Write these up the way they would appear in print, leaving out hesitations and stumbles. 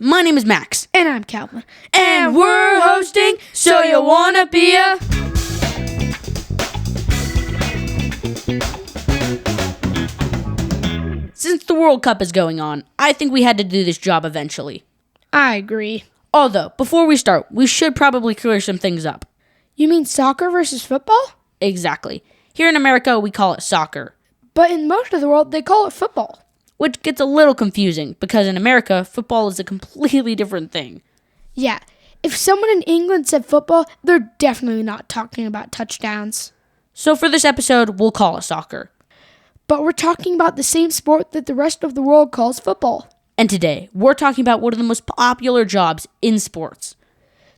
my name is Max. And I'm Calvin. And we're hosting So You Wanna Be a... Since the World Cup is going on, I think we had to do this job eventually. I agree. Although, before we start, we should probably clear some things up. You mean soccer versus football? Exactly. Here in America, we call it soccer. But in most of the world, they call it football. Which gets a little confusing, because in America, football is a completely different thing. Yeah, if someone in England said football, they're definitely not talking about touchdowns. So for this episode, we'll call it soccer. But we're talking about the same sport that the rest of the world calls football. And today, we're talking about one of the most popular jobs in sports.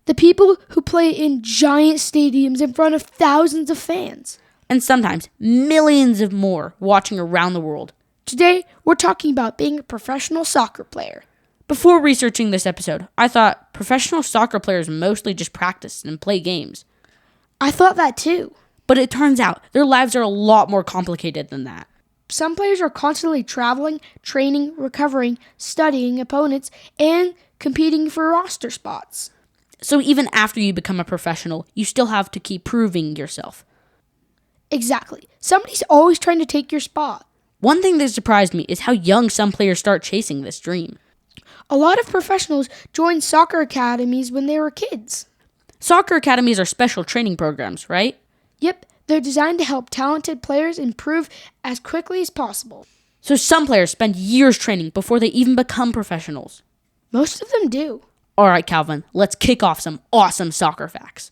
The people who play in giant stadiums in front of thousands of fans. And sometimes millions of more watching around the world. Today, we're talking about being a professional soccer player. Before researching this episode, I thought professional soccer players mostly just practice and play games. I thought that too. But it turns out their lives are a lot more complicated than that. Some players are constantly traveling, training, recovering, studying opponents, and competing for roster spots. So even after you become a professional, you still have to keep proving yourself. Exactly. Somebody's always trying to take your spot. One thing that surprised me is how young some players start chasing this dream. A lot of professionals joined soccer academies when they were kids. Soccer academies are special training programs, right? Yep, they're designed to help talented players improve as quickly as possible. So some players spend years training before they even become professionals. Most of them do. All right, Calvin, let's kick off some awesome soccer facts.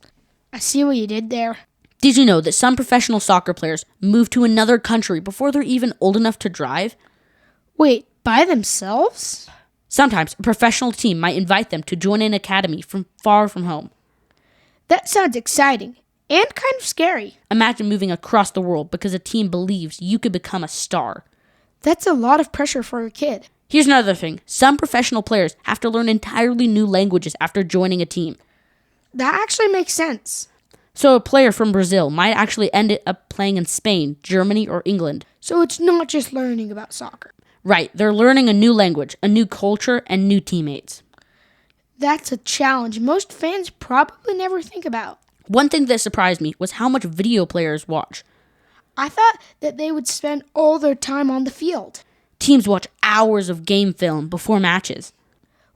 I see what you did there. Did you know that some professional soccer players move to another country before they're even old enough to drive? Wait, by themselves? Sometimes a professional team might invite them to join an academy from far from home. That sounds exciting and kind of scary. Imagine moving across the world because a team believes you could become a star. That's a lot of pressure for a kid. Here's another thing. Some professional players have to learn entirely new languages after joining a team. That actually makes sense. So a player from Brazil might actually end up playing in Spain, Germany, or England. So it's not just learning about soccer. Right, they're learning a new language, a new culture, and new teammates. That's a challenge most fans probably never think about. One thing that surprised me was how much video players watch. I thought that they would spend all their time on the field. Teams watch hours of game film before matches.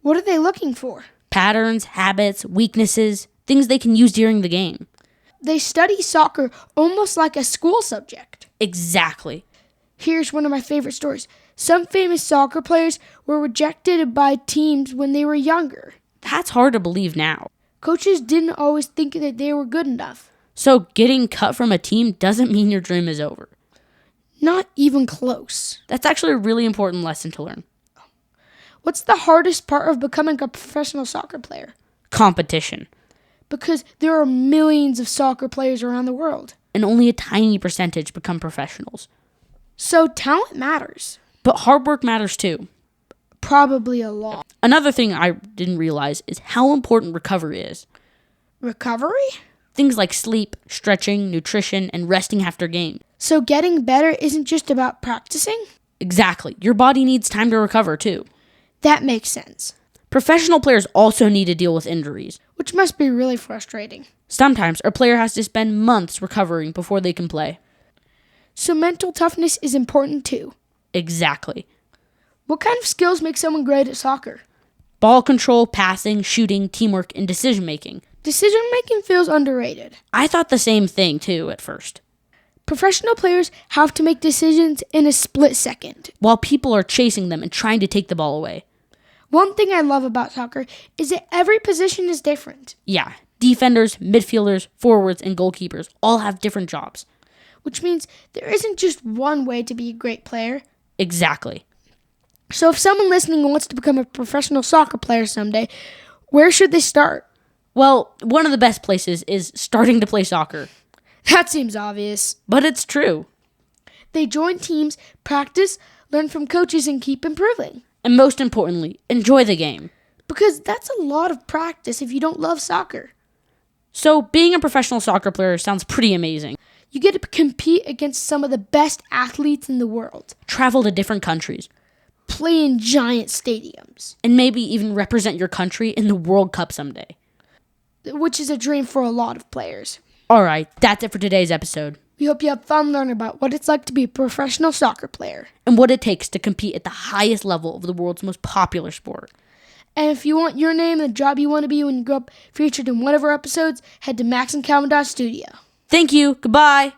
What are they looking for? Patterns, habits, weaknesses, things they can use during the game. They study soccer almost like a school subject. Exactly. Here's one of my favorite stories. Some famous soccer players were rejected by teams when they were younger. That's hard to believe now. Coaches didn't always think that they were good enough. So getting cut from a team doesn't mean your dream is over. Not even close. That's actually a really important lesson to learn. What's the hardest part of becoming a professional soccer player? Competition. Because there are millions of soccer players around the world. And only a tiny percentage become professionals. So talent matters. But hard work matters too. Probably a lot. Another thing I didn't realize is how important recovery is. Recovery? Things like sleep, stretching, nutrition, and resting after games. So getting better isn't just about practicing? Exactly. Your body needs time to recover too. That makes sense. Professional players also need to deal with injuries. Which must be really frustrating. Sometimes a player has to spend months recovering before they can play. So mental toughness is important too. Exactly. What kind of skills make someone great at soccer? Ball control, passing, shooting, teamwork, and decision-making. Decision-making feels underrated. I thought the same thing too at first. Professional players have to make decisions in a split second, while people are chasing them and trying to take the ball away. One thing I love about soccer is that every position is different. Yeah, defenders, midfielders, forwards, and goalkeepers all have different jobs. Which means there isn't just one way to be a great player. Exactly. So if someone listening wants to become a professional soccer player someday, where should they start? Well, one of the best places is starting to play soccer. That seems obvious. But it's true. They join teams, practice, learn from coaches, and keep improving. And most importantly, enjoy the game. Because that's a lot of practice if you don't love soccer. So being a professional soccer player sounds pretty amazing. You get to compete against some of the best athletes in the world. Travel to different countries. play in giant stadiums, and maybe even represent your country in the World Cup someday. which is a dream for a lot of players. Alright, that's it for today's episode, We hope you have fun learning about what it's like to be a professional soccer player. and what it takes to compete at the highest level of the world's most popular sport. And if you want your name and the job you want to be when you grow up featured in one of our episodes, head to maxandcalvin.studio. Thank you, goodbye!